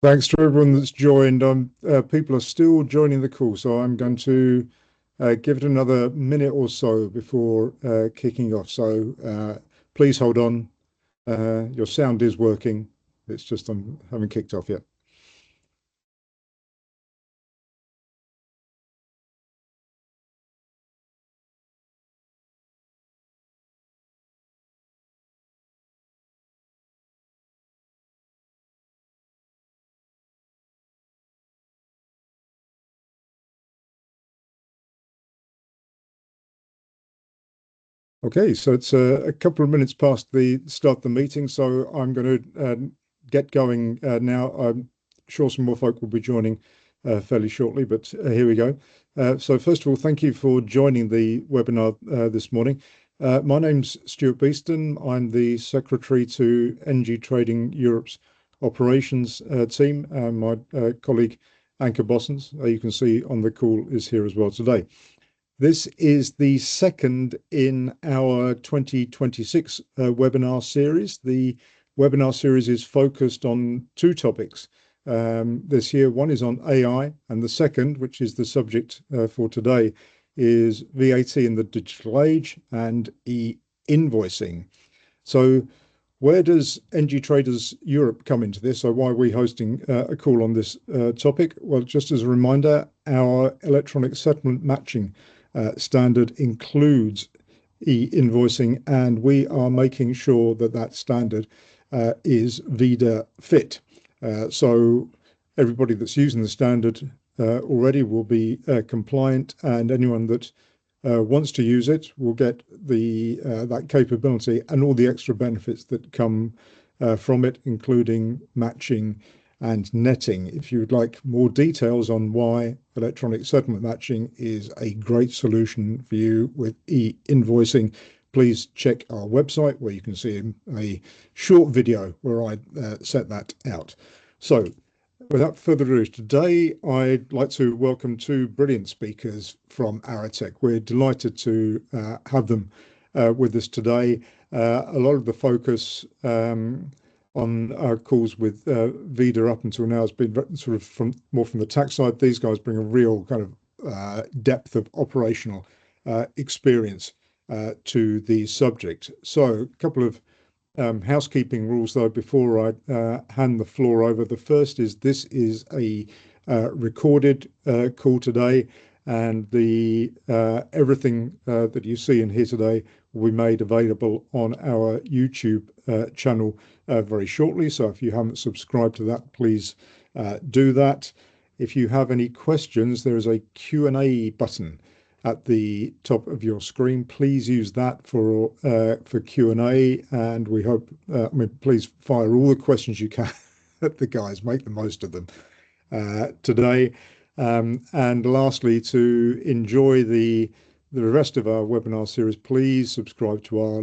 Thanks to everyone that's joined. People are still joining the call, so I'm going to give it another minute or so before kicking off. So please hold on. Your sound is working. It's just I haven't kicked off yet. Okay, so it's a couple of minutes past the start of the meeting, so I'm going to get going now. I'm sure some more folk will be joining fairly shortly, but here we go. So first of all, thank you for joining the webinar this morning. My name's Stuart Beeston. I'm the Secretary to Energy Trading Europe's operations team. My colleague Anke Bossens, you can see on the call, is here as well today. This is the second in our 2026 webinar series. The webinar series is focused on two topics this year. One is on AI, and the second, which is the subject for today, is VAT in the digital age and e-invoicing. So where does Energy Traders Europe come into this? So why are we hosting a call on this topic? Well, just as a reminder, our electronic settlement matching standard includes e-invoicing, and we are making sure that that standard is VIDA fit. So everybody that's using the standard already will be compliant, and anyone that wants to use it will get the that capability and all the extra benefits that come from it, including matching and netting. If you'd like more details on why electronic settlement matching is a great solution for you with e-invoicing, please check our website where you can see a short video where I set that out. So without further ado, today I'd like to welcome two brilliant speakers from Arratech. We're delighted to have them with us today. A lot of the focus on our calls with VIDA up until now has been sort of more from the tax side. These guys bring a real kind of depth of operational experience to the subject. So a couple of housekeeping rules though before I hand the floor over. The first is this is a recorded call today, and the everything that you see and hear today will be made available on our YouTube channel very shortly. So if you haven't subscribed to that, please do that. If you have any questions, there is a Q&A button at the top of your screen. Please use that for Q&A, and we hope, please fire all the questions you can at the guys, make the most of them today. And lastly, to enjoy the rest of our webinar series, please subscribe to our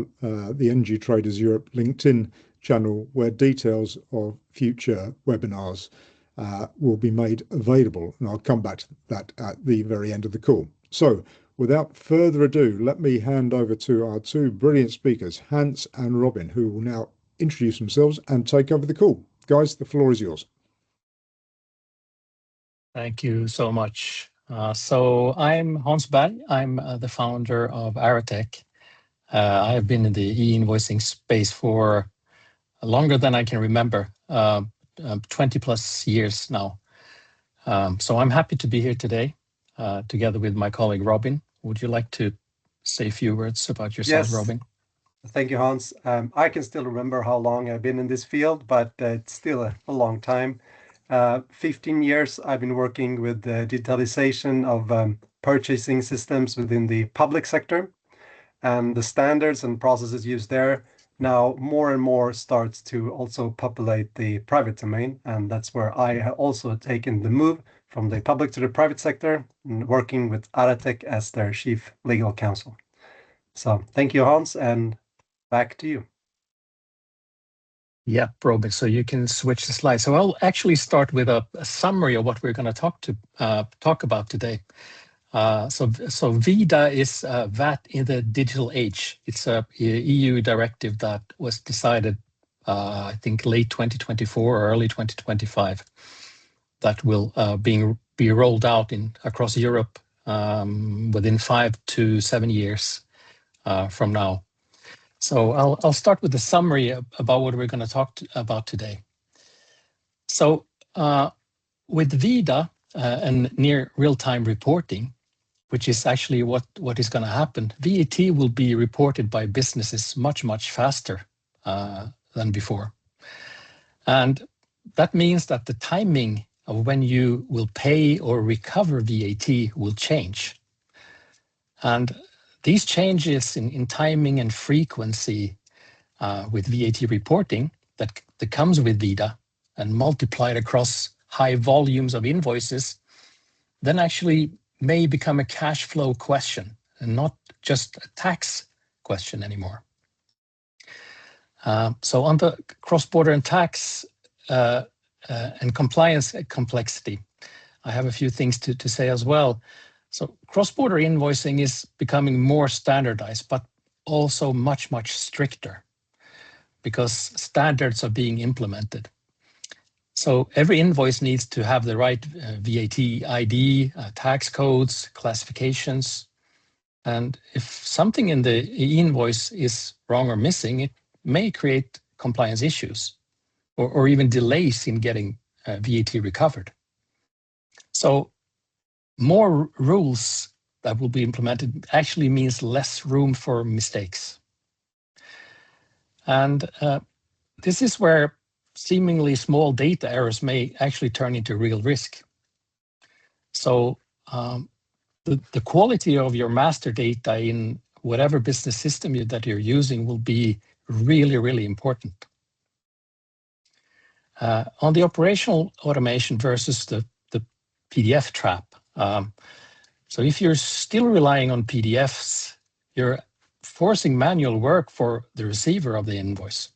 the Energy Traders Europe LinkedIn channel, where details of future webinars will be made available. And I'll come back to that at the very end of the call. So without further ado, let me hand over to our two brilliant speakers, Hans and Robin, who will now introduce themselves and take over the call. Guys, the floor is yours. Thank you so much. So I'm Hans Berg. I'm the founder of Arratech. I have been in the e-invoicing space for longer than I can remember, 20 plus years now. So I'm happy to be here today together with my colleague Robin. Would you like to say a few words about yourself, Yes. Robin? Thank you, Hans. I can still remember how long I've been in this field, but it's still a long time. 15 years I've been working with the digitalization of purchasing systems within the public sector, and the standards and processes used there now more and more starts to also populate the private domain, and that's where I have also taken the move from the public to the private sector, and working with Arratech as their chief legal counsel. So thank you, Hans, and back to you. Yeah, Robin, so you can switch the slide. So I'll actually start with a summary of what we're going to talk about today. So VIDA is VAT in the digital age. It's a EU directive that was decided I think late 2024 or early 2025, that will be rolled out across Europe within 5 to 7 years from now. So I'll start with a summary about what we're going to talk about today. So with VIDA and near real-time reporting, which is actually what is going to happen, VAT will be reported by businesses much faster than before. And that means that the timing of when you will pay or recover VAT will change. And these changes in timing and frequency with VAT reporting that comes with VIDA and multiplied across high volumes of invoices, then actually may become a cash flow question and not just a tax question anymore. So on the cross-border and tax and compliance complexity, I have a few things to say as well. So cross-border invoicing is becoming more standardized, but also much stricter because standards are being implemented. So every invoice needs to have the right VAT ID, tax codes, classifications. And if something in the e-invoice is wrong or missing, it may create compliance issues or even delays in getting VAT recovered. So more rules that will be implemented actually means less room for mistakes. And this is where seemingly small data errors may actually turn into real risk. So the quality of your master data in whatever business system that you're using will be really important. On the operational automation versus the PDF trap. So if you're still relying on PDFs, you're forcing manual work for the receiver of the invoice,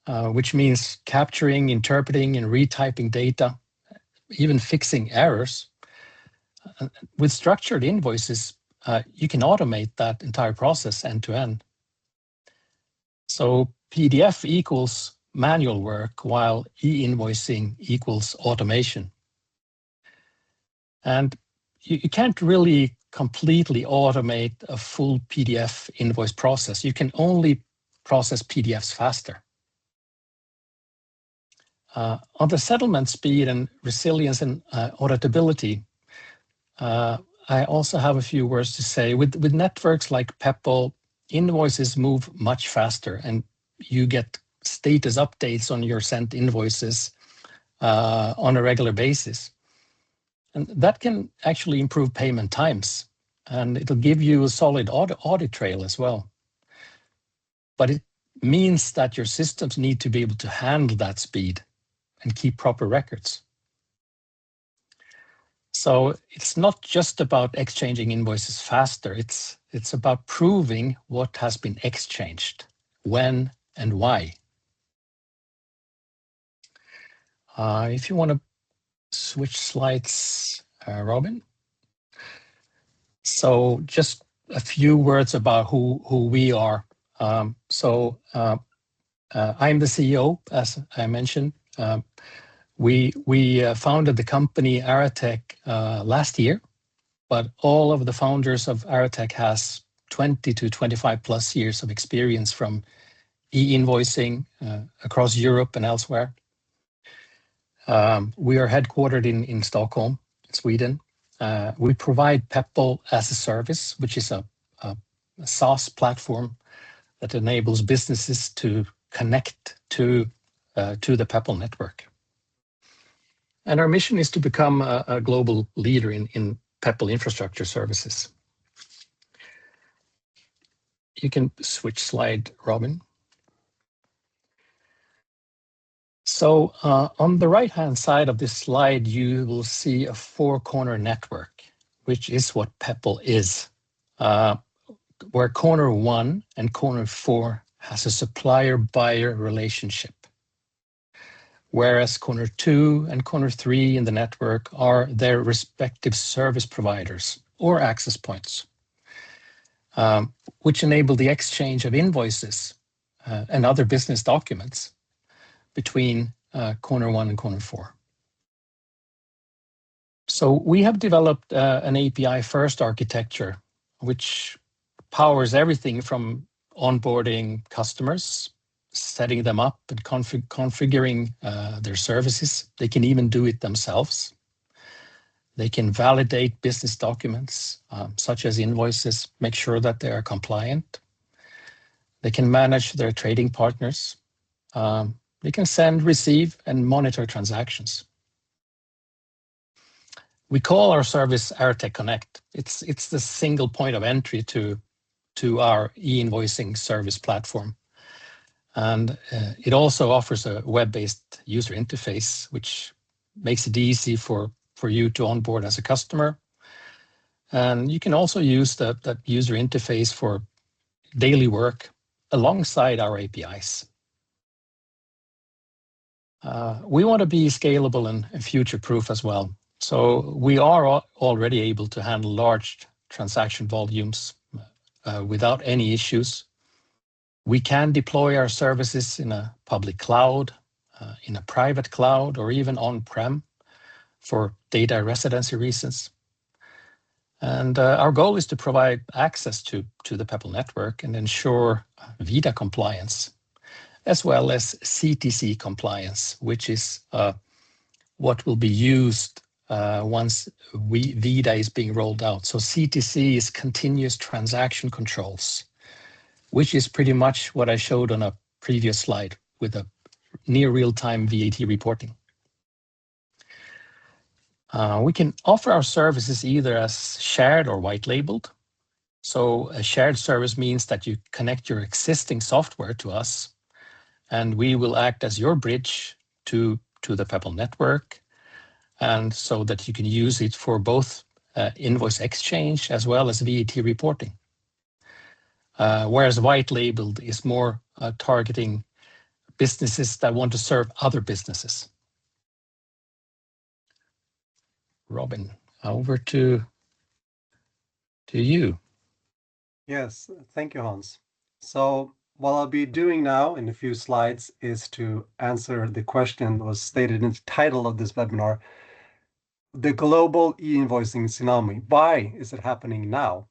which means capturing, interpreting, and retyping data, even fixing errors. With structured invoices, you can automate that entire process end to end. So PDF equals manual work, while e-invoicing equals automation. And you can't really completely automate a full PDF invoice process. You can only process PDFs faster. On the settlement speed and resilience and auditability, I also have a few words to say. With networks like Peppol, invoices move much faster and you get status updates on your sent invoices on a regular basis. And that can actually improve payment times, and it'll give you a solid audit trail as well. But it means that your systems need to be able to handle that speed and keep proper records. So it's not just about exchanging invoices faster, it's about proving what has been exchanged, when and why. If you want to switch slides, Robin. So just a few words about who we are. I'm the CEO, as I mentioned. We founded the company Arratech last year, but all of the founders of Arratech has 20 to 25 plus years of experience from e-invoicing across Europe and elsewhere. We are headquartered in Stockholm, Sweden. We provide Peppol as a service, which is a SaaS platform that enables businesses to connect to the Peppol network. And our mission is to become a global leader in Peppol infrastructure services. You can switch slide, Robin. So on the right-hand side of this slide, you will see a four-corner network, which is what Peppol is, where corner 1 and corner 4 has a supplier-buyer relationship, whereas corner 2 and corner 3 in the network are their respective service providers or access points, which enable the exchange of invoices and other business documents between corner 1 and corner 4. So we have developed an API-first architecture, which powers everything from onboarding customers, setting them up and configuring their services. They can even do it themselves. They can validate business documents, such as invoices, make sure that they are compliant. They can manage their trading partners. They can send, receive, and monitor transactions. We call our service Arratech Connect. It's the single point of entry to our e-invoicing service platform. And it also offers a web-based user interface, which makes it easy for you to onboard as a customer. And you can also use that user interface for daily work alongside our APIs. We want to be scalable and future-proof as well. So we are already able to handle large transaction volumes without any issues. We can deploy our services in a public cloud, in a private cloud, or even on-prem for data residency reasons. And our goal is to provide access to the Peppol network and ensure VIDA compliance, as well as CTC compliance, which is what will be used once VIDA is being rolled out. So CTC is continuous transaction controls, which is pretty much what I showed on a previous slide with a near real-time VAT reporting. We can offer our services either as shared or white-labeled. So a shared service means that you connect your existing software to us, and we will act as your bridge to the Peppol network, and so that you can use it for both invoice exchange as well as VAT reporting. Whereas white-labeled is more targeting businesses that want to serve other businesses. Robin, over to you. Yes, thank you, Hans. So what I'll be doing now in a few slides is to answer the question that was stated in the title of this webinar, the global e-invoicing tsunami. Why is it happening now?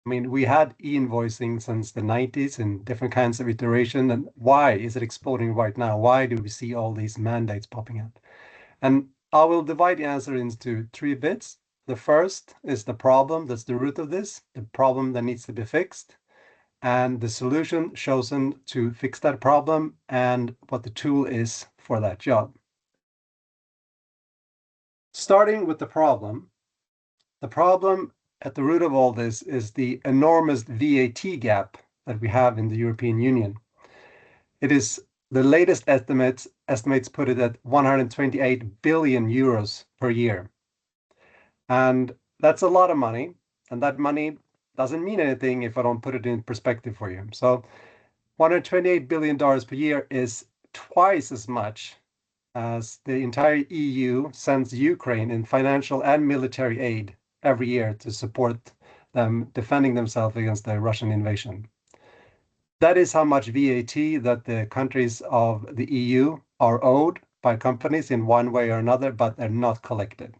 I mean, we had e-invoicing since the 90s in different kinds of iteration, and why is it exploding right now? Why do we see all these mandates popping up? And I will divide the answer into 3 bits. The first is the problem, that's the root of this, the problem that needs to be fixed, and the solution chosen to fix that problem, and what the tool is for that job. Starting with the problem at the root of all this is the enormous VAT gap that we have in the European Union. It is the latest estimates put it at 128 billion euros per year. And that's a lot of money, and that money doesn't mean anything if I don't put it in perspective for you. So $128 billion per year is twice as much as the entire EU sends Ukraine in financial and military aid every year to support them defending themselves against the Russian invasion. That is how much VAT that the countries of the EU are owed by companies in one way or another, but they're not collected.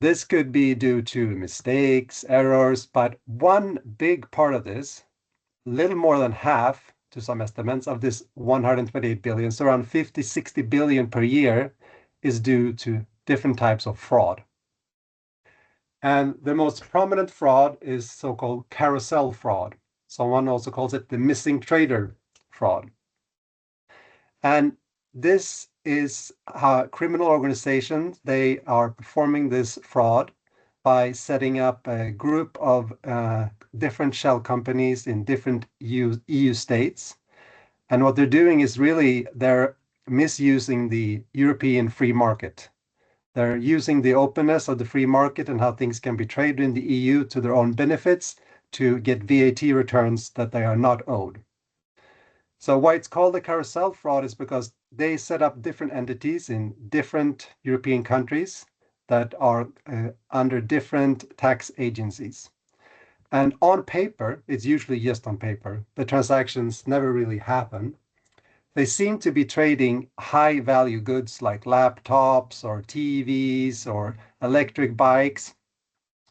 This could be due to mistakes, errors, but one big part of this, little more than half, to some estimates, of this 128 billion, so around 50, 60 billion per year, is due to different types of fraud. And the most prominent fraud is so-called carousel fraud. Someone also calls it the missing trader fraud. And this is how criminal organizations, they are performing this fraud by setting up a group of different shell companies in different EU states. And what they're doing is really, they're misusing the European free market. They're using the openness of the free market and how things can be traded in the EU to their own benefits to get VAT returns that they are not owed. So why it's called a carousel fraud is because they set up different entities in different European countries that are under different tax agencies. And on paper, it's usually just on paper. The transactions never really happen. They seem to be trading high value goods like laptops or TVs or electric bikes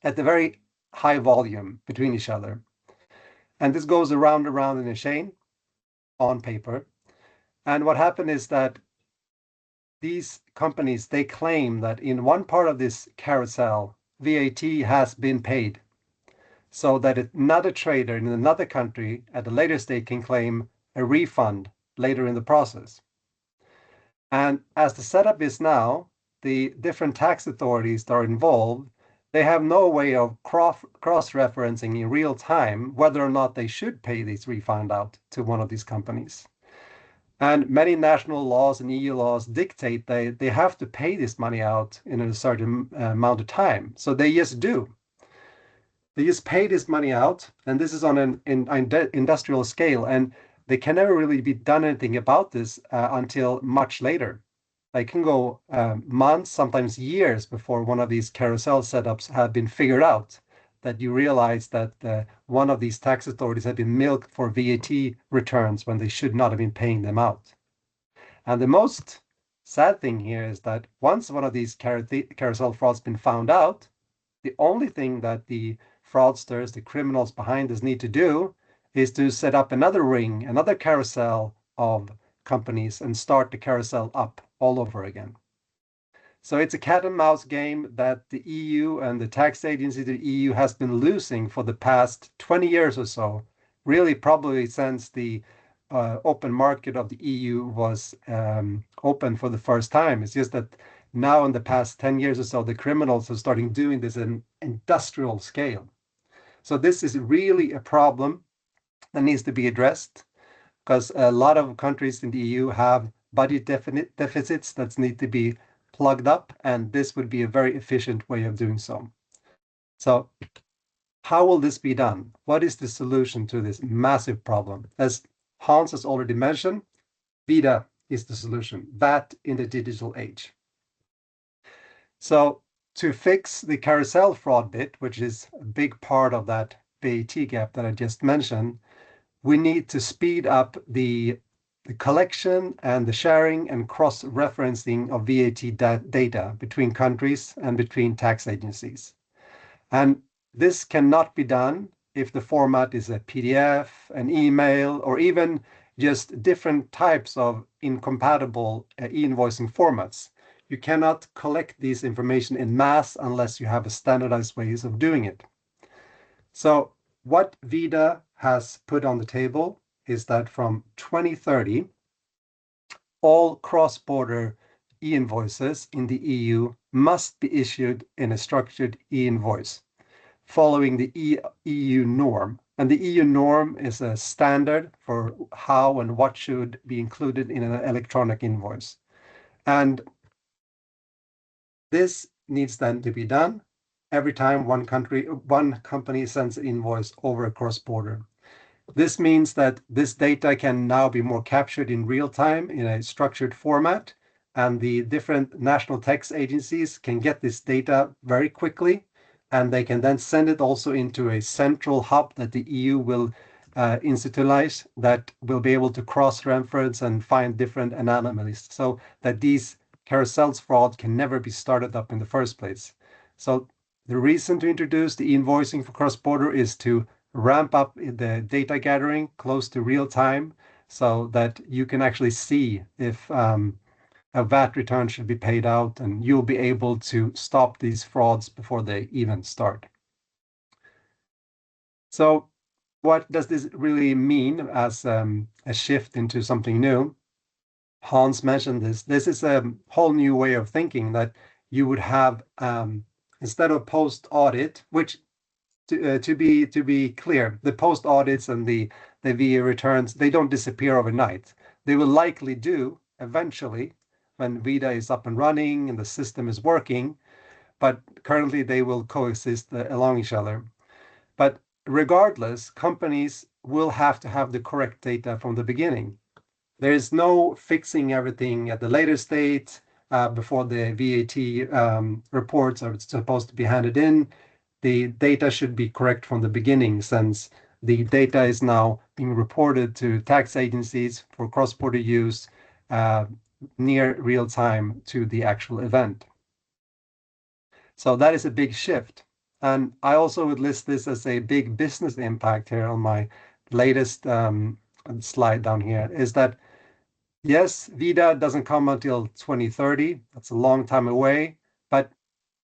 at a very high volume between each other. And this goes around in a chain on paper. And what happened is that these companies, they claim that in one part of this carousel, VAT has been paid, so that another trader in another country at a later stage can claim a refund later in the process. And as the setup is now, the different tax authorities that are involved, they have no way of cross-referencing in real time whether or not they should pay this refund out to one of these companies. And many national laws and EU laws dictate they have to pay this money out in a certain amount of time. So they just do. They just pay this money out, and this is on an industrial scale, and they can never really be done anything about this until much later. They can go months, sometimes years before one of these carousel setups have been figured out, that you realize that one of these tax authorities had been milked for VAT returns when they should not have been paying them out. And the most sad thing here is that once one of these carousel frauds been found out, the only thing that the fraudsters, the criminals behind this need to do is to set up another ring, another carousel of companies and start the carousel up all over again. So it's a cat and mouse game that the EU and the tax agency of the EU has been losing for the past 20 years or so, really probably since the open market of the EU was open for the first time. It's just that now in the past 10 years or so, the criminals are starting doing this in industrial scale. So this is really a problem that needs to be addressed, because a lot of countries in the EU have budget deficits that need to be plugged up, and this would be a very efficient way of doing so. So how will this be done? What is the solution to this massive problem? As Hans has already mentioned, VIDA is the solution, VAT in the digital age. So to fix the carousel fraud bit, which is a big part of that VAT gap that I just mentioned, we need to speed up the collection and the sharing and cross-referencing of VAT data between countries and between tax agencies. And this cannot be done if the format is a PDF, an email, or even just different types of incompatible e-invoicing formats. You cannot collect this information in mass unless you have a standardized ways of doing it. So what VIDA has put on the table is that from 2030, all cross-border e-invoices in the EU must be issued in a structured e-invoice, following the EU norm. And the EU norm is a standard for how and what should be included in an electronic invoice. And this needs then to be done every time one company sends an invoice over a cross-border. This means that this data can now be more captured in real time in a structured format, and the different national tax agencies can get this data very quickly, and they can then send it also into a central hub that the EU will institutionalize, that will be able to cross-reference and find different anomalies, so that these carousels fraud can never be started up in the first place. So the reason to introduce the invoicing for cross-border is to ramp up the data gathering close to real time, so that you can actually see if a VAT return should be paid out, and you'll be able to stop these frauds before they even start. So what does this really mean as a shift into something new? Hans mentioned this. This is a whole new way of thinking, that you would have, instead of post-audit, which to be clear, the post audits and the VA returns, they don't disappear overnight. They will likely do eventually when VIDA is up and running and the system is working, but currently they will coexist along each other. But regardless, companies will have to have the correct data from the beginning. There is no fixing everything at the later state before the VAT reports are supposed to be handed in. the data should be correct from the beginning, since the data is now being reported to tax agencies for cross-border use near real time to the actual event. So that is a big shift. And I also would list this as a big business impact here on my latest slide down here, is that yes, VIDA doesn't come until 2030. That's a long time away, but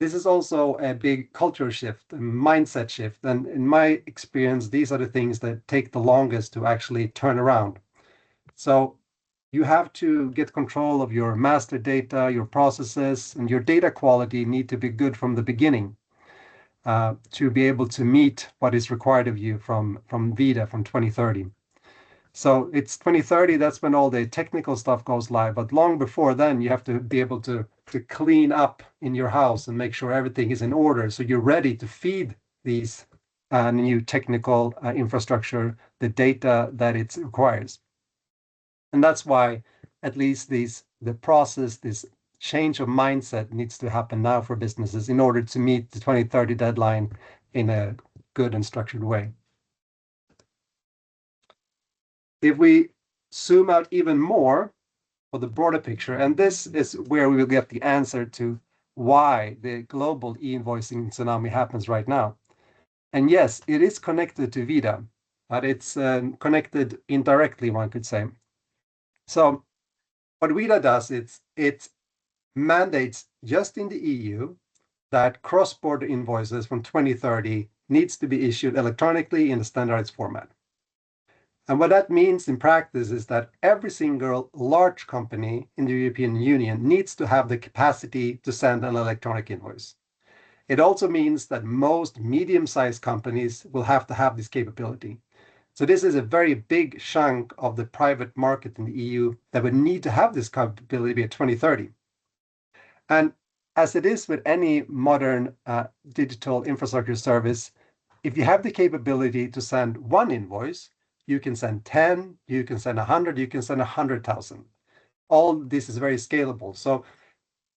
this is also a big culture shift, a mindset shift. And in my experience, these are the things that take the longest to actually turn around. So you have to get control of your master data, your processes, and your data quality need to be good from the beginning to be able to meet what is required of you from VIDA from 2030. So it's 2030, that's when all the technical stuff goes live. But long before then, you have to be able to clean up in your house and make sure everything is in order. So you're ready to feed these new technical infrastructure, the data that it requires. And that's why at least the process, this change of mindset needs to happen now for businesses in order to meet the 2030 deadline in a good and structured way. If we zoom out even more for the broader picture, and this is where we will get the answer to why the global e-invoicing tsunami happens right now. And yes, it is connected to VIDA, but it's connected indirectly, one could say. So what VIDA does, it mandates just in the EU that cross-border invoices from 2030 needs to be issued electronically in a standardized format. And what that means in practice is that every single large company in the European Union needs to have the capacity to send an electronic invoice. It also means that most medium-sized companies will have to have this capability. So this is a very big chunk of the private market in the EU that would need to have this capability by 2030. And as it is with any modern digital infrastructure service, if you have the capability to send one invoice, you can send 10, you can send 100, you can send 100,000. All this is very scalable. So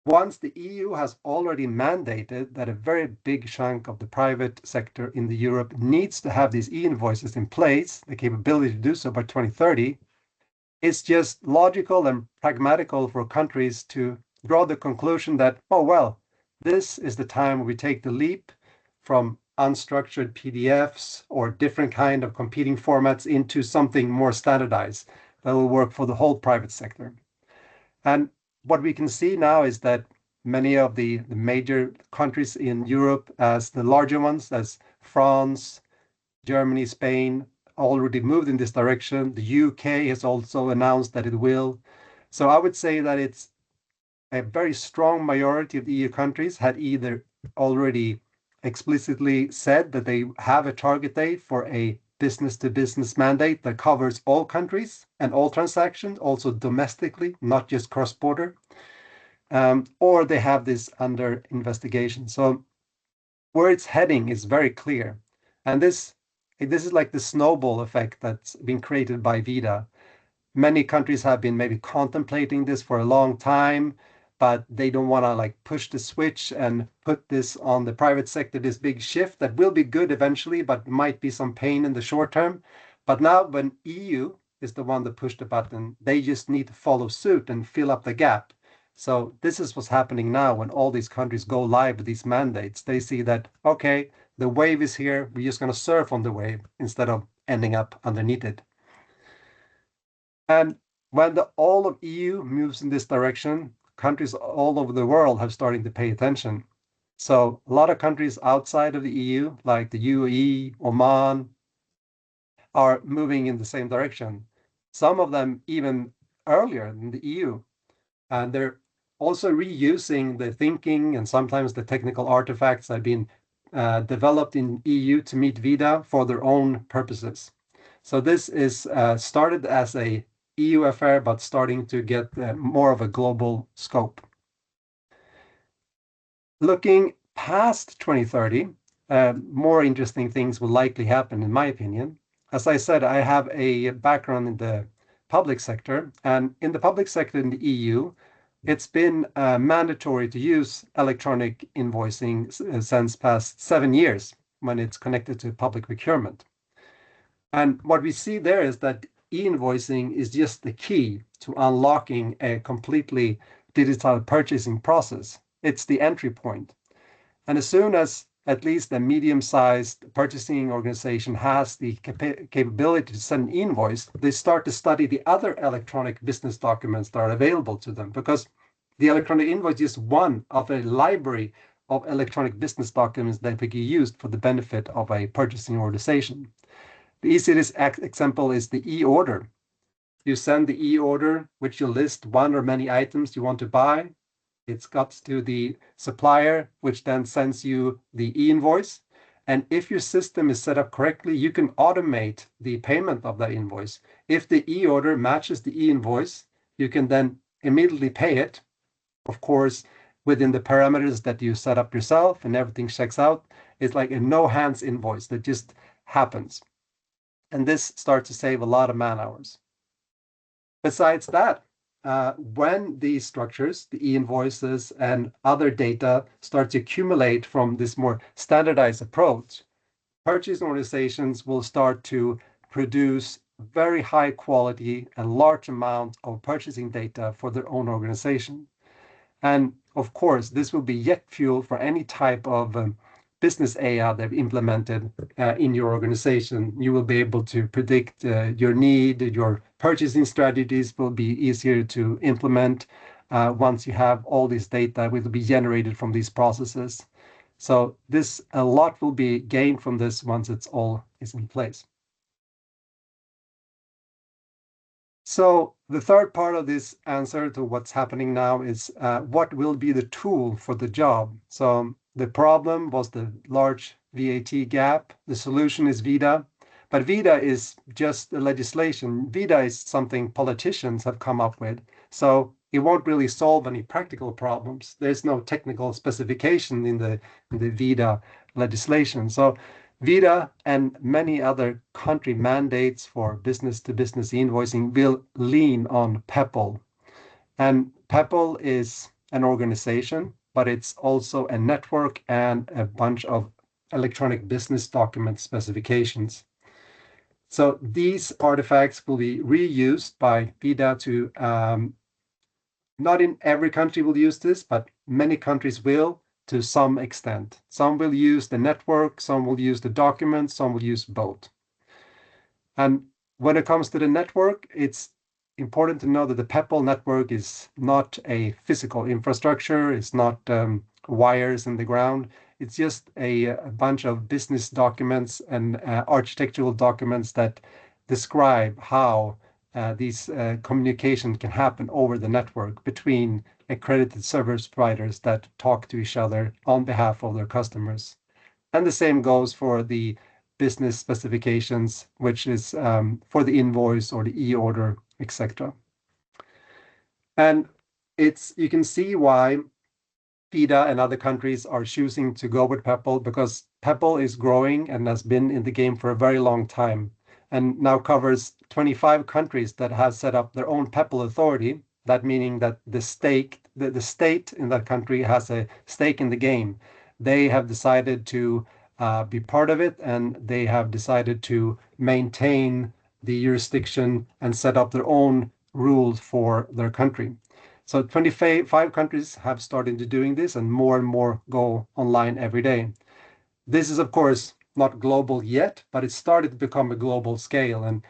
once the EU has already mandated that a very big chunk of the private sector in the Europe needs to have these e-invoices in place, the capability to do so by 2030, it's just logical and pragmatical for countries to draw the conclusion that, oh, well, this is the time we take the leap from unstructured PDFs or different kind of competing formats into something more standardized that will work for the whole private sector. And what we can see now is that many of the major countries in Europe, as the larger ones, as France, Germany, Spain, already moved in this direction. The UK has also announced that it will. So I would say that it's a very strong majority of the EU countries had either already explicitly said that they have a target date for a business-to-business mandate that covers all countries and all transactions, also domestically, not just cross-border, or they have this under investigation. So where it's heading is very clear. And this is like the snowball effect that's been created by VIDA. Many countries have been maybe contemplating this for a long time, but they don't want to like push the switch and put this on the private sector, this big shift that will be good eventually, but might be some pain in the short term. But now when EU is the one that pushed the button, they just need to follow suit and fill up the gap. So this is what's happening now when all these countries go live with these mandates. They see that, okay, the wave is here, we're just going to surf on the wave instead of ending up underneath it. And when all of EU moves in this direction, countries all over the world have starting to pay attention. So a lot of countries outside of the EU, like the UAE, Oman, are moving in the same direction. Some of them even earlier than the EU. And they're also reusing the thinking and sometimes the technical artifacts that have been developed in EU to meet VIDA for their own purposes. So this is started as a EU affair, but starting to get more of a global scope. Looking past 2030, more interesting things will likely happen, in my opinion. As I said, I have a background in the public sector, and in the public sector in the EU, it's been mandatory to use electronic invoicing since past 7 years when it's connected to public procurement. And what we see there is that e-invoicing is just the key to unlocking a completely digital purchasing process. It's the entry point. And as soon as at least a medium-sized purchasing organization has the capability to send an invoice, they start to study the other electronic business documents that are available to them, because the electronic invoice is one of a library of electronic business documents that can be used for the benefit of a purchasing organization. The easiest example is the e-order. You send the e-order, which you list one or many items you want to buy. It's got to the supplier, which then sends you the e-invoice. And if your system is set up correctly, you can automate the payment of that invoice. If the e-order matches the e-invoice, you can then immediately pay it, of course, within the parameters that you set up yourself, and everything checks out. It's like a no-hands invoice that just happens. And this starts to save a lot of man hours. Besides that, when these structures, the e-invoices and other data start to accumulate from this more standardized approach, purchasing organizations will start to produce very high quality and large amount of purchasing data for their own organization. And of course, this will be jet fuel for any type of business AI they've implemented in your organization. You will be able to predict your need, your purchasing strategies will be easier to implement once you have all this data will be generated from these processes. So a lot will be gained from this once it's all is in place. So the third part of this answer to what's happening now is what will be the tool for the job. So the problem was the large VAT gap. The solution is VIDA, but VIDA is just a legislation. VIDA is something politicians have come up with. So it won't really solve any practical problems. There's no technical specification in the VIDA legislation. So VIDA and many other country mandates for business-to-business invoicing will lean on PEPL. And PEPL is an organization, but it's also a network and a bunch of electronic business document specifications. So these artifacts will be reused by VIDA to, not in every country will use this, but many countries will, to some extent. Some will use the network, some will use the document, some will use both. And when it comes to the network, it's important to know that the PEPL network is not a physical infrastructure. It's not wires in the ground. It's just a bunch of business documents and architectural documents that describe how these communication can happen over the network between accredited service providers that talk to each other on behalf of their customers. And the same goes for the business specifications, which is for the invoice or the e-order, etc. And you can see why VIDA and other countries are choosing to go with PEPL, because PEPL is growing and has been in the game for a very long time, and now covers 25 countries that have set up their own PEPL authority. That meaning that the state in that country has a stake in the game. They have decided to be part of it, and they have decided to maintain the jurisdiction and set up their own rules for their country. So 25 countries have started to doing this, and more go online every day. This is, of course, not global yet, but it started to become a global scale. And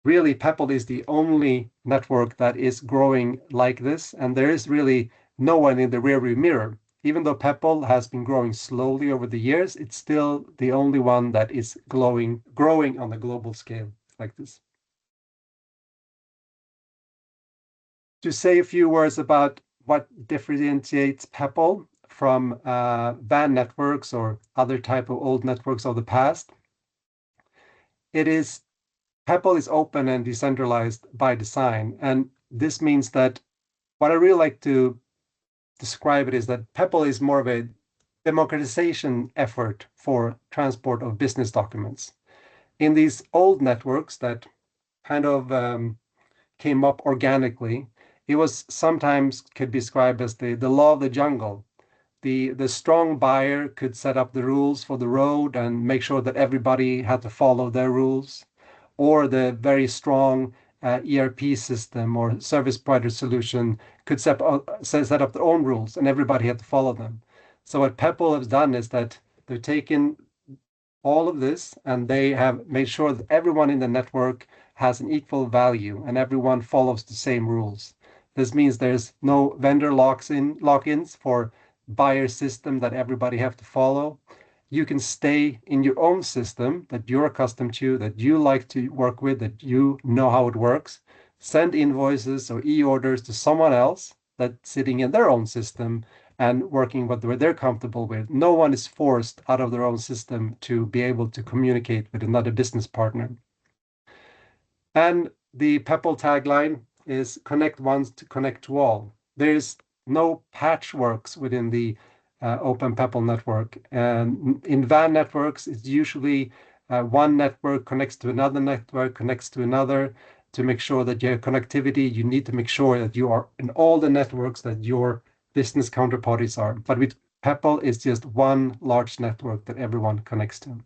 really, PEPL is the only network that is growing like this. And there is really no one in the rearview mirror. Even though PEPL has been growing slowly over the years, it's still the only one that is growing on a global scale like this. To say a few words about what differentiates PEPL from VAN networks or other type of old networks of the past. PEPL is open and decentralized by design. And this means that what I really like to describe it is that PEPL is more of a democratization effort for transport of business documents. In these old networks that kind of came up organically, it was sometimes could be described as the law of the jungle. The strong buyer could set up the rules for the road and make sure that everybody had to follow their rules, or the very strong ERP system or service provider solution could set up their own rules and everybody had to follow them. So what Peppol has done is that they've taken all of this and they have made sure that everyone in the network has an equal value and everyone follows the same rules. This means there's no vendor lock-ins for buyer system that everybody have to follow. You can stay in your own system that you're accustomed to, that you like to work with, that you know how it works. Send invoices or e-orders to someone else that's sitting in their own system and working what they're comfortable with. No one is forced out of their own system to be able to communicate with another business partner. And the Peppol tagline is connect once to connect to all. There's no patchworks within the Open Peppol network. And in VAN networks, it's usually one network connects to another network, connects to another. To make sure that you have connectivity, you need to make sure that you are in all the networks that your business counterparties are. But with Peppol, it's just one large network that everyone connects to.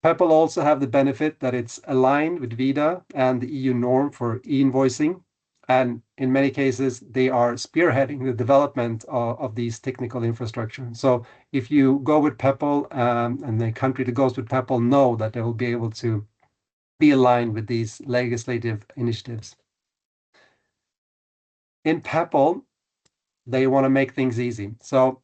Peppol also have the benefit that it's aligned with VIDA and the EU norm for e-invoicing. And in many cases, they are spearheading the development of these technical infrastructure. So if you go with Peppol and the country that goes with Peppol know that they will be able to be aligned with these legislative initiatives. In Peppol, they want to make things easy. So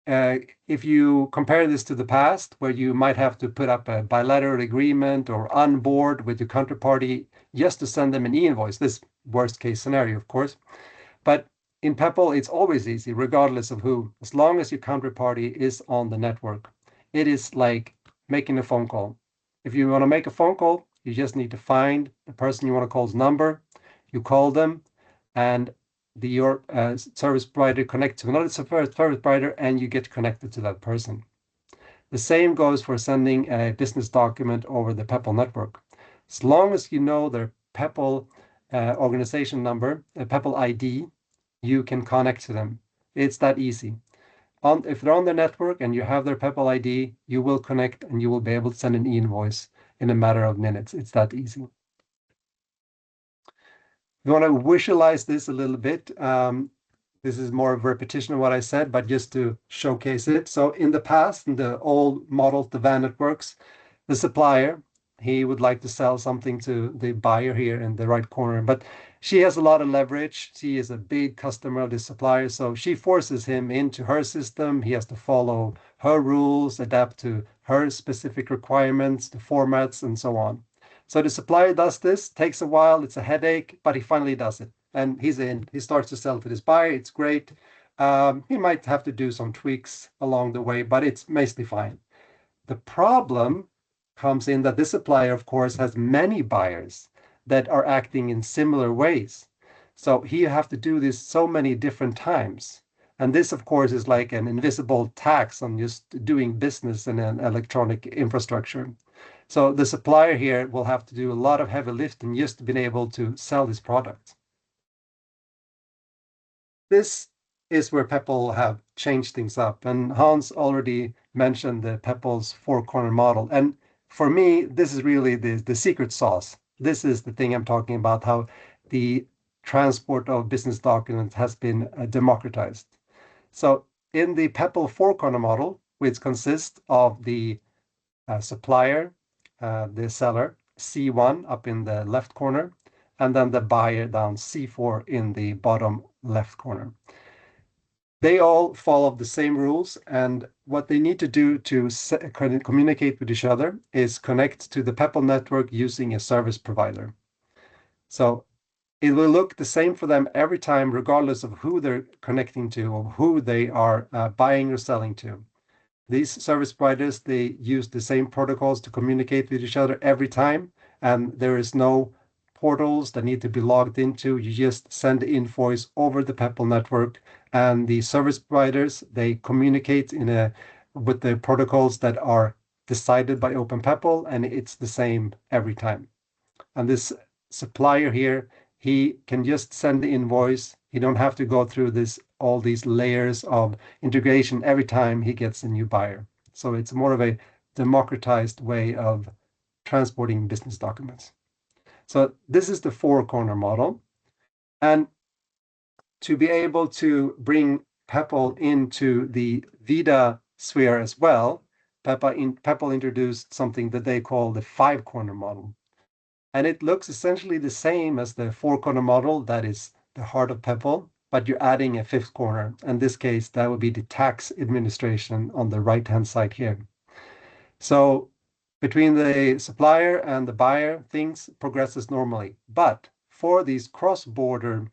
if you compare this to the past, where you might have to put up a bilateral agreement or onboard with your counterparty just to send them an e-invoice, this worst case scenario, of course. But in Peppol, it's always easy, regardless of who, as long as your counterparty is on the network. It is like making a phone call. If you want to make a phone call, you just need to find the person you want to call's number, you call them, and your service provider connects to another service provider and you get connected to that person. The same goes for sending a business document over the Peppol network. As long as you know their Peppol organization number, a Peppol ID, you can connect to them. It's that easy. If they're on the network and you have their Peppol ID, you will connect and you will be able to send an e-invoice in a matter of minutes. It's that easy. You want to visualize this a little bit. This is more of a repetition of what I said, but just to showcase it. So in the past, in the old model, the VAN networks, the supplier, he would like to sell something to the buyer here in the right corner, but she has a lot of leverage. She is a big customer of the supplier, so she forces him into her system. He has to follow her rules, adapt to her specific requirements, the formats, and so on. So the supplier does this, takes a while, it's a headache, but he finally does it. And he's in, he starts to sell to this buyer, it's great. He might have to do some tweaks along the way, but it's mostly fine. The problem comes in that this supplier, of course, has many buyers that are acting in similar ways. So he have to do this so many different times. And this, of course, is like an invisible tax on just doing business in an electronic infrastructure. So the supplier here will have to do a lot of heavy lifting just to be able to sell this product. This is where Peppol have changed things up. And Hans already mentioned the Peppol's four-corner model. And for me, this is really the secret sauce. This is the thing I'm talking about, how the transport of business documents has been democratized. So in the Peppol four-corner model, which consists of the supplier, the seller, C1 up in the left corner, and then the buyer down C4 in the bottom left corner. They all follow the same rules, and what they need to do to communicate with each other is connect to the Peppol network using a service provider. So it will look the same for them every time, regardless of who they're connecting to or who they are buying or selling to. These service providers, they use the same protocols to communicate with each other every time, and there is no portals that need to be logged into. You just send the invoice over the Peppol network, and the service providers, they communicate with the protocols that are decided by Open Peppol, and it's the same every time. And this supplier here he can just send the invoice. He don't have to go through all these layers of integration every time he gets a new buyer. So it's more of a democratized way of transporting business documents. So this is the four-corner model. And to be able to bring Peppol into the VIDA sphere as well, Peppol introduced something that they call the five-corner model. And it looks essentially the same as the four-corner model, that is the heart of Peppol, but you're adding a fifth corner. In this case, that would be the tax administration on the right-hand side here. So between the supplier and the buyer, things progresses normally. But for these cross-border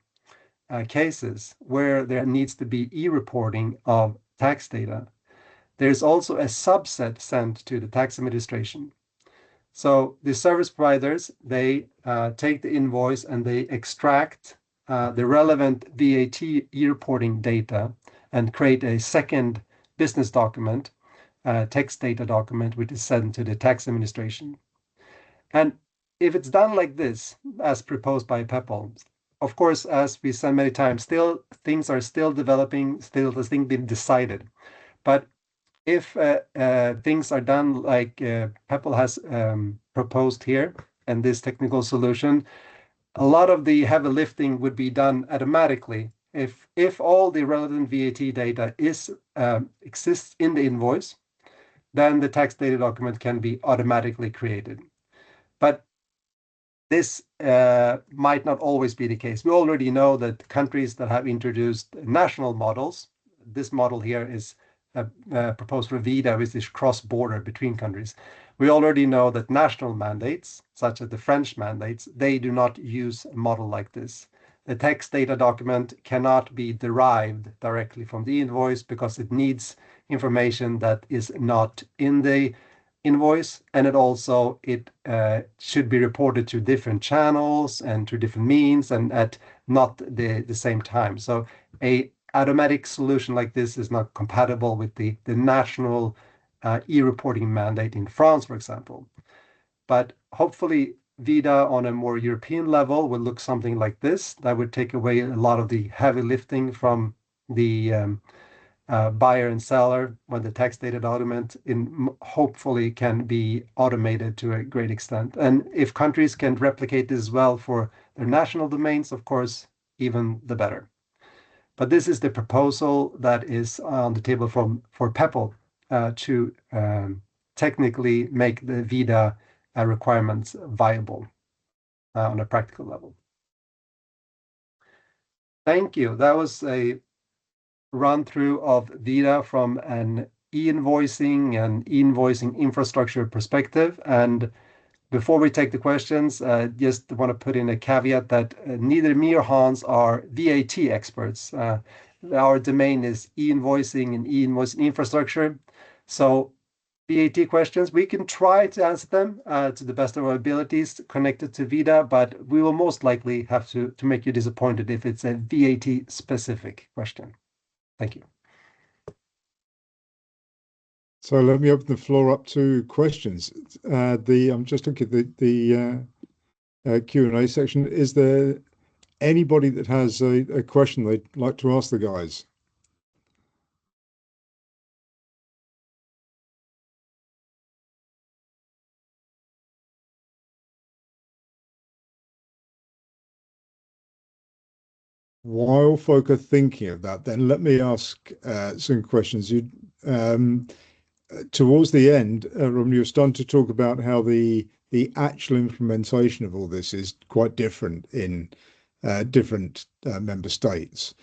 cases where there needs to be e-reporting of tax data, there's also a subset sent to the tax administration. So the service providers, they take the invoice and they extract the relevant VAT e-reporting data and create a second business document, text data document, which is sent to the tax administration. And if it's done like this, as proposed by Peppol, of course, as we said many times, still things are still developing, still there's things being decided. But if things are done like Peppol has proposed here and this technical solution, a lot of the heavy lifting would be done automatically. If all the relevant VAT data exists in the invoice, then the tax data document can be automatically created. But this might not always be the case. We already know that countries that have introduced national models, this model here is proposed for VIDA, which is cross-border between countries. We already know that national mandates, such as the French mandates, they do not use a model like this. The text data document cannot be derived directly from the invoice because it needs information that is not in the invoice, and it should be reported to different channels and to different means and at not the same time. So a automatic solution like this is not compatible with the national e-reporting mandate in France, for example. But hopefully VIDA on a more European level will look something like this. That would take away a lot of the heavy lifting from the buyer and seller when the tax data document hopefully can be automated to a great extent. And if countries can replicate this as well for their national domains, of course, even the better. But this is the proposal that is on the table for Peppol to technically make the VIDA requirements viable on a practical level. Thank you. That was a run through of VIDA from an e-invoicing and e-invoicing infrastructure perspective. And before we take the questions, just want to put in a caveat that neither me or Hans are VAT experts. Our domain is e-invoicing and e-invoicing infrastructure. So VAT questions, we can try to answer them to the best of our abilities connected to VIDA, but we will most likely have to make you disappointed if it's a VAT specific question. Thank you. So let me open the floor up to questions. I'm just looking at the Q&A section. Is there anybody that has a question they'd like to ask the guys? While folk are thinking of that, then let me ask some questions. Towards the end, Ron, you were starting to talk about how the actual implementation of all this is quite different in different member states.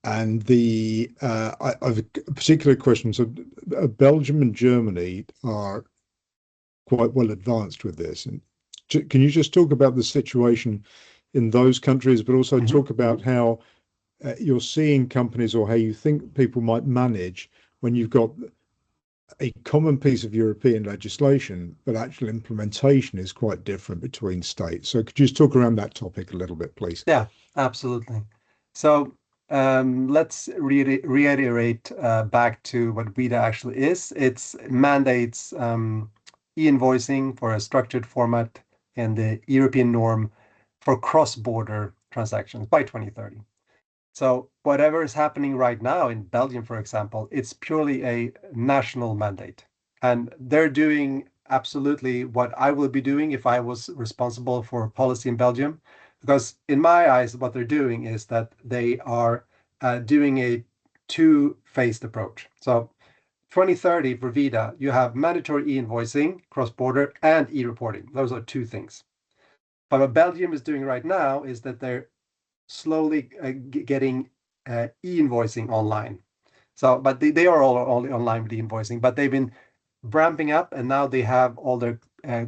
And I've a particular question. So Belgium and Germany are quite well advanced with this. And can you just talk about the situation in those countries, but also talk about how you're seeing companies or how you think people might manage when you've got a common piece of European legislation, but actual implementation is quite different between states. So could you just talk around that topic a little bit, please? Yeah, absolutely. So let's reiterate back to what VIDA actually is. It's mandates e-invoicing for a structured format and the European norm for cross-border transactions by 2030. So whatever is happening right now in Belgium, for example, it's purely a national mandate. And they're doing absolutely what I would be doing if I was responsible for policy in Belgium. Because in my eyes, what they're doing is that they are doing a two-phased approach. So 2030 for VIDA, you have mandatory e-invoicing, cross-border, and e-reporting. Those are two things. But what Belgium is doing right now is that they're slowly getting e-invoicing online. So, but they are all only online with e-invoicing, but they've been ramping up, and now they have all their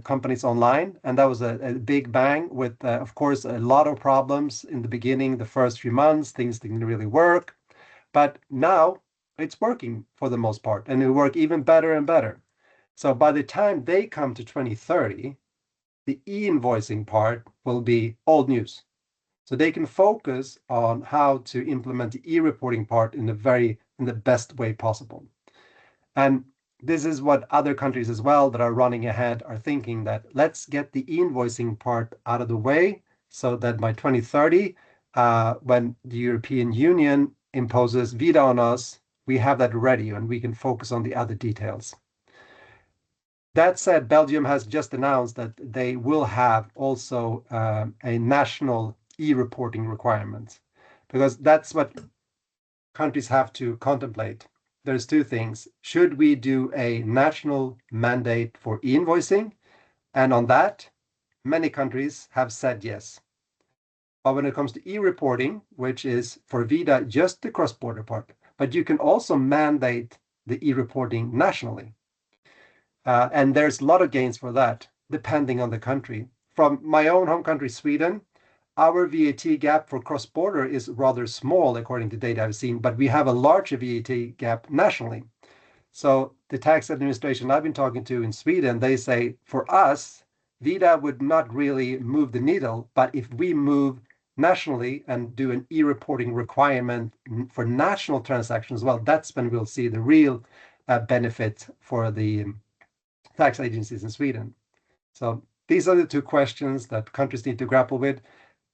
companies online. And that was a big bang with, of course, a lot of problems in the beginning, the first few months, things didn't really work. But now it's working for the most part, and it will work even better and better. So by the time they come to 2030, the e-invoicing part will be old news. So they can focus on how to implement the e-reporting part in the best way possible. And this is what other countries as well that are running ahead are thinking, that let's get the e-invoicing part out of the way so that by 2030, when the European Union imposes VIDA on us, we have that ready and we can focus on the other details. That said, Belgium has just announced that they will have also a national e-reporting requirement, because that's what countries have to contemplate. There's two things. Should we do a national mandate for e-invoicing? And on that, many countries have said yes. But when it comes to e-reporting, which is for VIDA just the cross-border part, but you can also mandate the e-reporting nationally. And there's a lot of gains for that, depending on the country. From my own home country, Sweden, our VAT gap for cross-border is rather small, according to data I've seen, but we have a larger VAT gap nationally. So the tax administration I've been talking to in Sweden, they say, for us, VIDA would not really move the needle, but if we move nationally and do an e-reporting requirement for national transactions, well, that's when we'll see the real benefit for the tax agencies in Sweden. So these are the two questions that countries need to grapple with.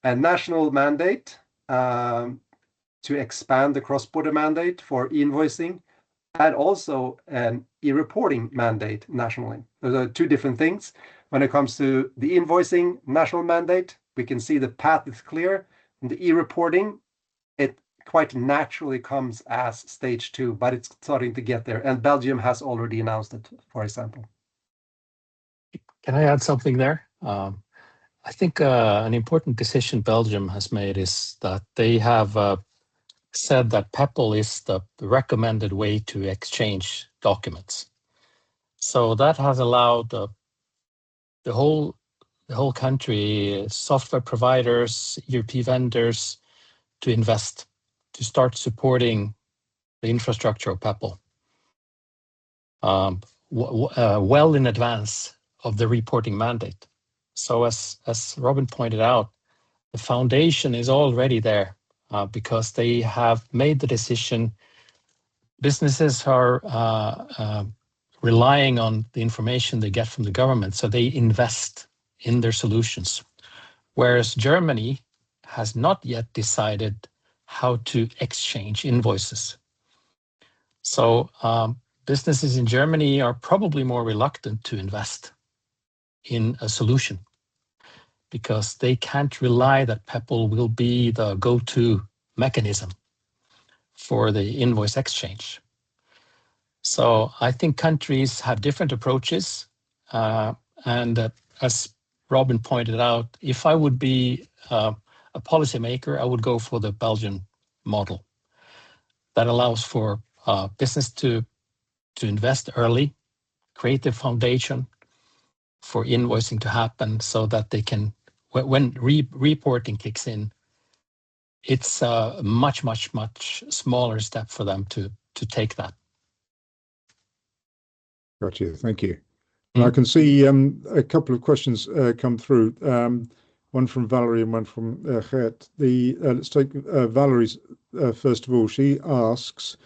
A national mandate to expand the cross-border mandate for e-invoicing, and also an e-reporting mandate nationally. Those are two different things. When it comes to the invoicing national mandate, we can see the path is clear. And the e-reporting, it quite naturally comes as stage 2, but it's starting to get there. And Belgium has already announced it, for example. Can I add something there? I think an important decision Belgium has made is that they have said that PEPL is the recommended way to exchange documents. So that has allowed the whole country, software providers, ERP vendors, to invest, to start supporting the infrastructure of PEPL well in advance of the reporting mandate. So as Robin pointed out, the foundation is already there because they have made the decision. Businesses are relying on the information they get from the government, so they invest in their solutions. Whereas Germany has not yet decided how to exchange invoices. So businesses in Germany are probably more reluctant to invest in a solution because they can't rely that PEPL will be the go-to mechanism for the invoice exchange. So I think countries have different approaches. And as Robin pointed out, if I would be a policymaker, I would go for the Belgian model that allows for business to invest early, create the foundation for invoicing to happen so that they can, when reporting kicks in, it's a much smaller step for them to take that. Gotcha. Thank you. And I can see a couple of questions come through. One from Valerie and one from Gert. Let's take Valerie's first of all. She asks,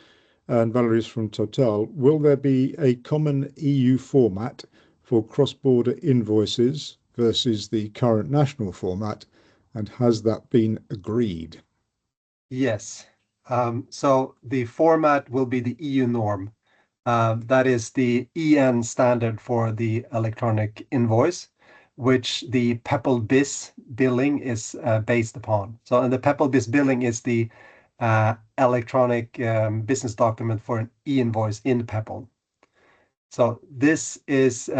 and Valerie's from Total, will there be a common EU format for cross-border invoices versus the current national format? and has that been agreed? Yes. So the format will be the EU norm. That is the EN standard for the electronic invoice, which the PEPL-BIS billing is based upon. So, and the PEPL-BIS billing is the electronic business document for an e-invoice in PEPL. So this is,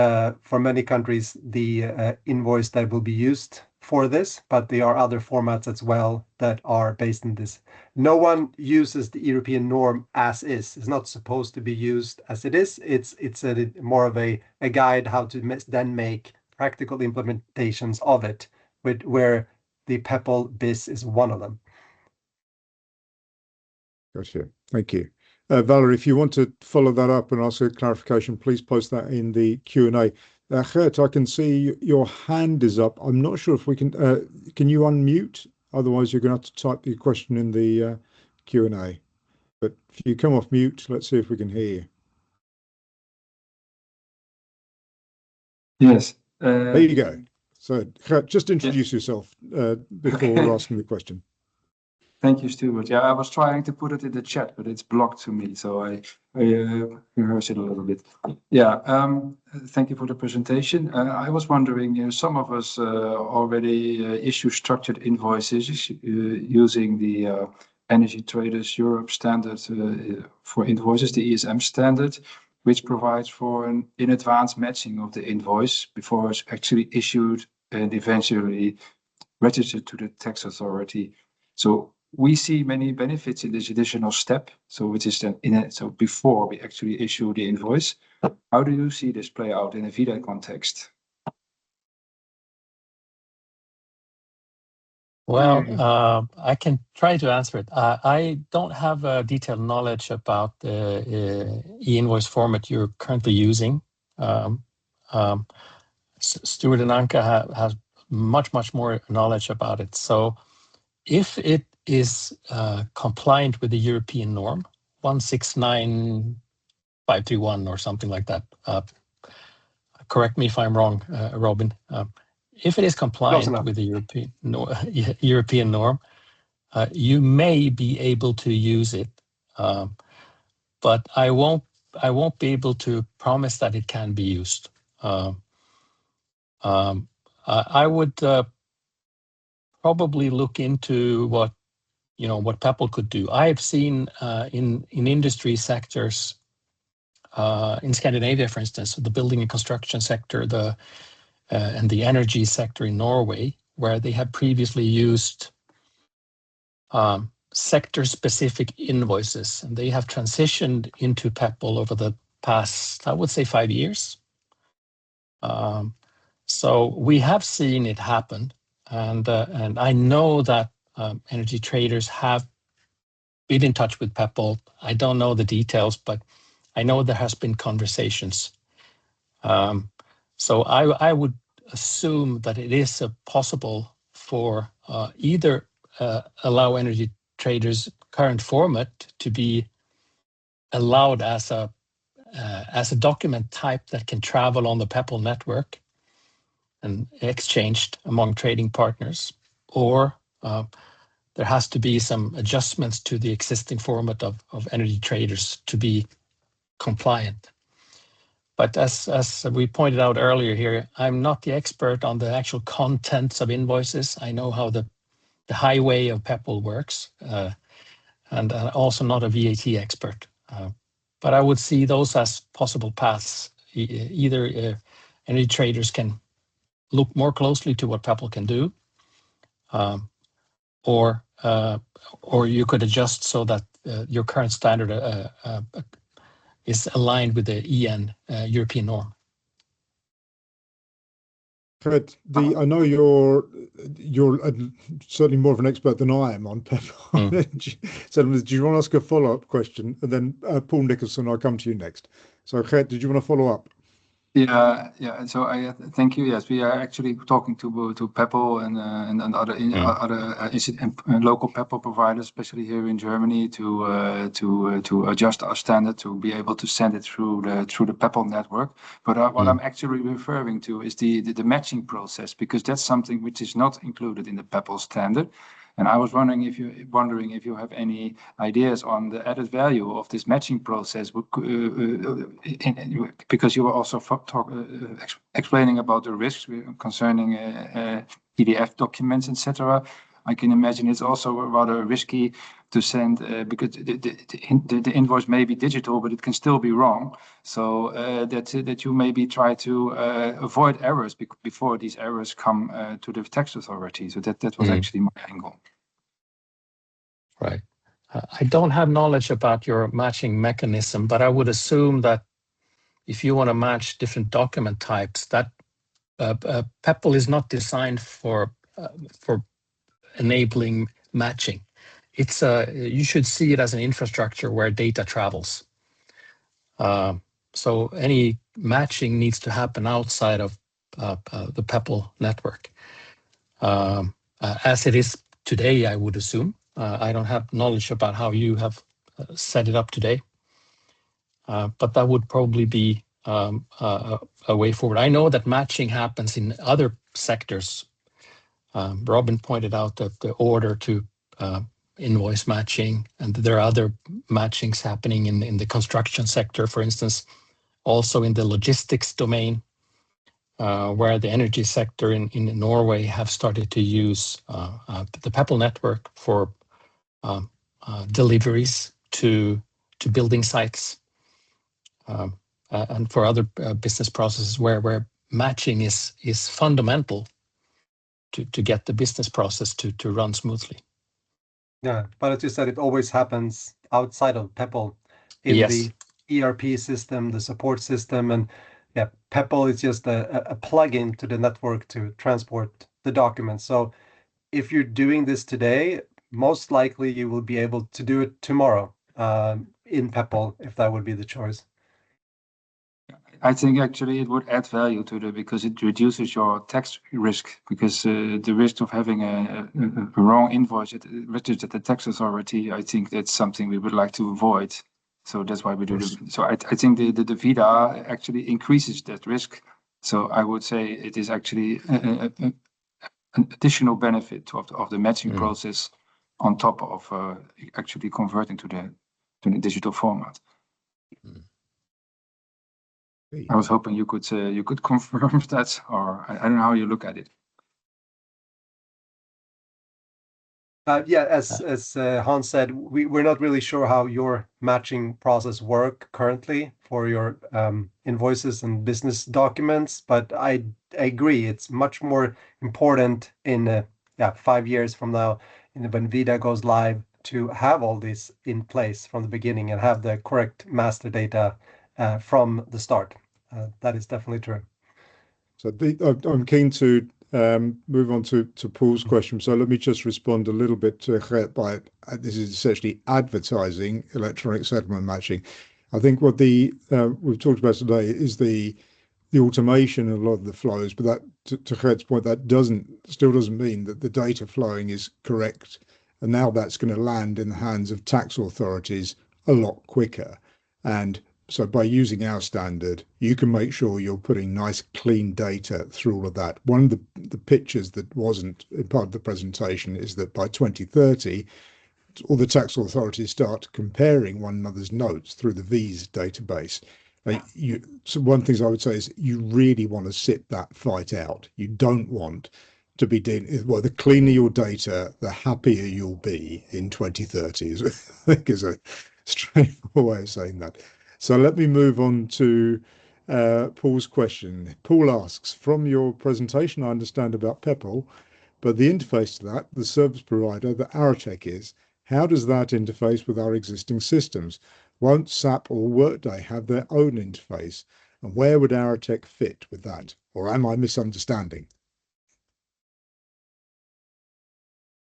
for many countries, the invoice that will be used for this, but there are other formats as well that are based in this. No one uses the European norm as is. It's not supposed to be used as it is. It's more of a guide how to then make practical implementations of it, where the PEPL-BIS is one of them. Gotcha. Thank you. Valerie, if you want to follow that up and ask a clarification, please post that in the Q&A. Gert, I can see your hand is up. I'm not sure if we can you unmute? Otherwise, you're going to have to type your question in the Q&A. But if you come off mute, let's see if we can hear you. Yes. There you go. So Gert, just introduce yourself before asking the question. Thank you, Stuart. Yeah, I was trying to put it in the chat, but it's blocked to me, so I rehearse it a little bit. Yeah, thank you for the presentation. I was wondering, some of us already issue structured invoices using the Energy Traders Europe standard for invoices, the ESM standard, which provides for an in advance matching of the invoice before it's actually issued and eventually registered to the tax authority. So we see many benefits in this additional step, so which is then so before we actually issue the invoice. How do you see this play out in a VIDA context? Well, I can try to answer it. I don't have a detailed knowledge about the e-invoice format you're currently using. Stuart and Anka have much more knowledge about it. So if it is compliant with the European norm, 169531 or something like that, correct me if I'm wrong, Robin. If it is compliant with the European norm, you may be able to use it, but I won't be able to promise that it can be used. I would probably look into what PEPL could do. I've seen in industry sectors in Scandinavia, for instance, the building and construction sector, and the energy sector in Norway, where they have previously used sector-specific invoices, and they have transitioned into PEPL over the past, I would say, 5 years. So we have seen it happen, and I know that energy traders have been in touch with PEPL. I don't know the details, but I know there has been conversations. So I would assume that it is possible for either allow energy traders' current format to be allowed as a document type that can travel on the PEPL network and exchanged among trading partners, or there has to be some adjustments to the existing format of energy traders to be compliant. But as we pointed out earlier here, I'm not the expert on the actual contents of invoices. I know how the highway of PEPL works, and also not a VAT expert. But I would see those as possible paths. Either energy traders can look more closely to what PEPL can do, or you could adjust so that your current standard is aligned with the EN European norm. Fred, I know you're certainly more of an expert than I am on PEPL. So do you want to ask a follow-up question? And then Paul Nicholson, I'll come to you next. So Gert, did you want to follow up? Yeah. So I thank you. Yes, we are actually talking to Peppol and other local Peppol providers, especially here in Germany, to adjust our standard to be able to send it through the Peppol network. But what I'm actually referring to is the matching process, because that's something which is not included in the Peppol standard. And I was wondering if you have any ideas on the added value of this matching process, because you were also explaining about the risks concerning PDF documents, etc. I can imagine it's also rather risky to send because the invoice may be digital, but it can still be wrong. So that you maybe try to avoid errors before these errors come to the tax authority. So that was actually my angle. Right. I don't have knowledge about your matching mechanism, but I would assume that if you want to match different document types, that Peppol is not designed for enabling matching. It's you should see it as an infrastructure where data travels. So any matching needs to happen outside of the Peppol network. As it is today, I would assume. I don't have knowledge about how you have set it up today, but that would probably be a way forward. I know that matching happens in other sectors. Robin pointed out that the order to invoice matching, and there are other matchings happening in the construction sector, for instance, also in the logistics domain, where the energy sector in Norway have started to use the Peppol network for deliveries to building sites, and for other business processes where matching is fundamental to get the business process to run smoothly. Yeah, but as you said, it always happens outside of Peppol in the ERP system, the support system, and yeah, Peppol is just a plug-in to the network to transport the documents. So if you're doing this today, most likely you will be able to do it tomorrow in Peppol, if that would be the choice. I think actually it would add value to because it reduces your tax risk, because the risk of having a wrong invoice registered at the tax authority, I think that's something we would like to avoid. So that's why we do it. So I think the VIDA actually increases that risk. So I would say it is actually an additional benefit of the matching process on top of actually converting to the digital format. I was hoping you could confirm that, or I don't know how you look at it. Yeah, as Hans said, we're not really sure how your matching process work currently for your invoices and business documents, but I agree it's much more important in 5 years from now, when VIDA goes live, to have all this in place from the beginning and have the correct master data from the start. That is definitely true. So I'm keen to move on to Paul's question. So let me just respond a little bit to Gert by this is essentially advertising electronic settlement matching. I think what we've talked about today is the automation of a lot of the flows, but that to Gert's point, that still doesn't mean that the data flowing is correct, and now that's going to land in the hands of tax authorities a lot quicker. And so by using our standard, you can make sure you're putting nice, clean data through all of that. One of the pictures that wasn't part of the presentation is that by 2030, all the tax authorities start comparing one another's notes through the VIS database. So one of the things I would say is you really want to sit that fight out. You don't want to be dealing, well, the cleaner your data, the happier you'll be in 2030, I think is a straightforward way of saying that. So let me move on to Paul's question. Paul asks, from your presentation, I understand about Peppol, but the interface to that, the service provider that Arratech is, how does that interface with our existing systems? Won't SAP or Workday have their own interface? And where would Arratech fit with that? Or am I misunderstanding?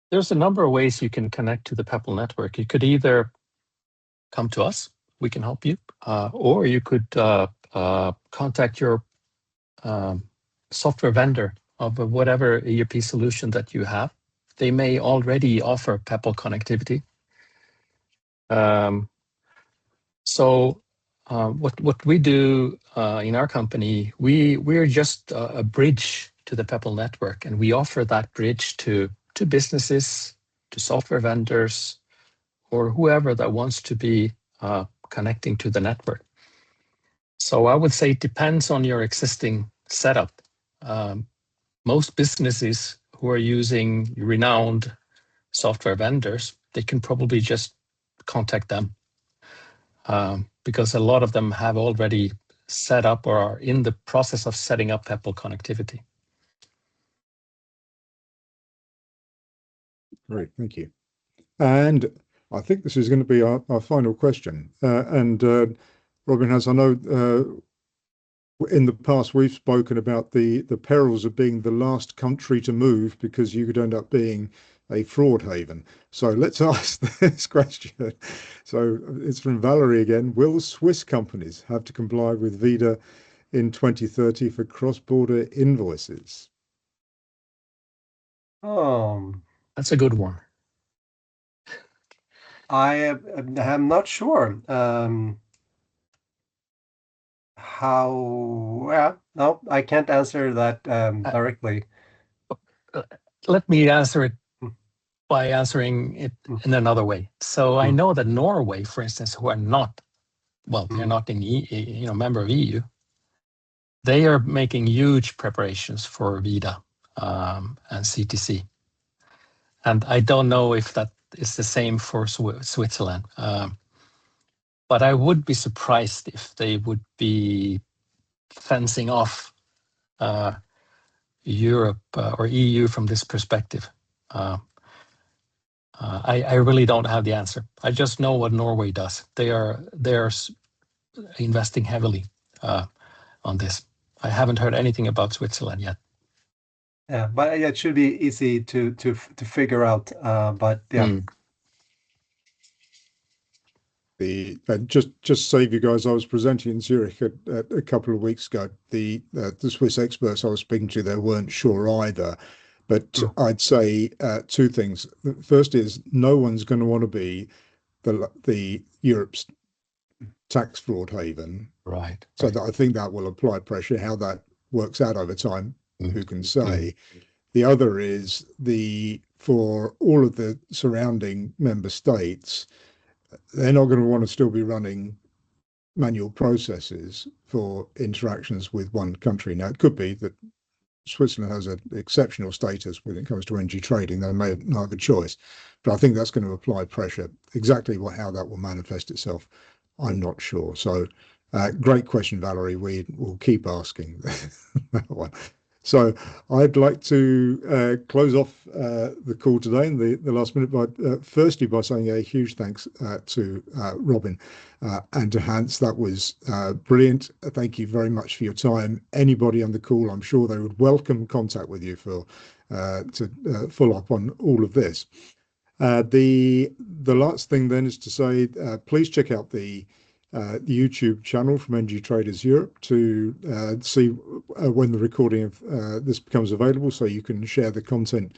There's a number of ways you can connect to the Peppol network. You could either come to us, we can help you, or you could contact your software vendor of whatever ERP solution that you have. They may already offer Peppol connectivity. What we do in our company, we're just a bridge to the Peppol network, and we offer that bridge to businesses, to software vendors, or whoever that wants to be connecting to the network. So I would say it depends on your existing setup. Most businesses who are using renowned software vendors, they can probably just contact them because a lot of them have already set up or are in the process of setting up Peppol connectivity. Great, thank you. And I think this is going to be our final question. Robin, as I know, in the past we've spoken about the perils of being the last country to move because you could end up being a fraud haven. So let's ask this question. So it's from Valerie again. Will Swiss companies have to comply with VIDA in 2030 for cross-border invoices? That's a good one. I am not sure no, I can't answer that directly. Let me answer it by answering it in another way. So I know that Norway, for instance, who are not, well, they're not in member of EU, they are making huge preparations for VIDA and CTC. And I don't know if that is the same for Switzerland. But I would be surprised if they would be fencing off Europe or EU from this perspective. I really don't have the answer. I just know what Norway does. They are investing heavily on this. I haven't heard anything about Switzerland yet. Yeah, but it should be easy to figure out. But yeah. Just save you guys, I was presenting in Zurich a couple of weeks ago. The Swiss experts I was speaking to, they weren't sure either. But I'd say two things. The first is no one's going to want to be the Europe's tax fraud haven. Right. So that I think that will apply pressure. How that works out over time, who can say? The other is for all of the surrounding member states, they're not going to want to still be running manual processes for interactions with one country. Now, it could be that Switzerland has an exceptional status when it comes to energy trading. They may not have a choice, but I think that's going to apply pressure. Exactly how that will manifest itself, I'm not sure. So great question, Valerie. We will keep asking that one. So I'd like to close off the call today in the last minute firstly by saying a huge thanks to Robin and to Hans. That was brilliant. Thank you very much for your time. Anybody on the call, I'm sure they would welcome contact with you to follow up on all of this. The last thing then is to say, please check out the YouTube channel from Energy Traders Europe to see when the recording of this becomes available, so you can share the content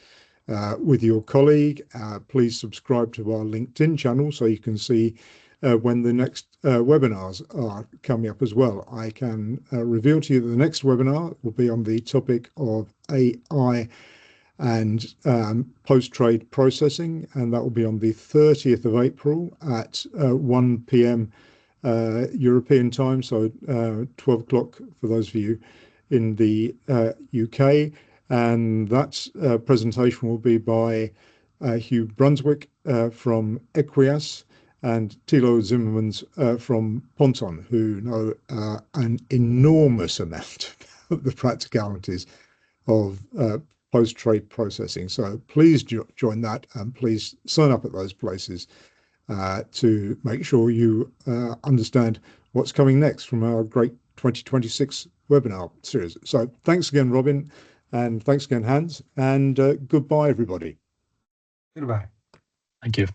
with your colleague. Please subscribe to our LinkedIn channel so you can see when the next webinars are coming up as well. I can reveal to you that the next webinar will be on the topic of AI and post-trade processing, and that will be on the 30th of April at 1 p.m. European time, so 12 o'clock for those of you in the UK. And that presentation will be by Hugh Brunswick from Equias and Thilo Zimmermans from Ponton, who know an enormous amount of the practicalities of post-trade processing. So please join that, and please sign up at those places to make sure you understand what's coming next from our great 2026 webinar series. So thanks again, Robin, and thanks again, Hans, and goodbye, everybody. Goodbye. Thank you.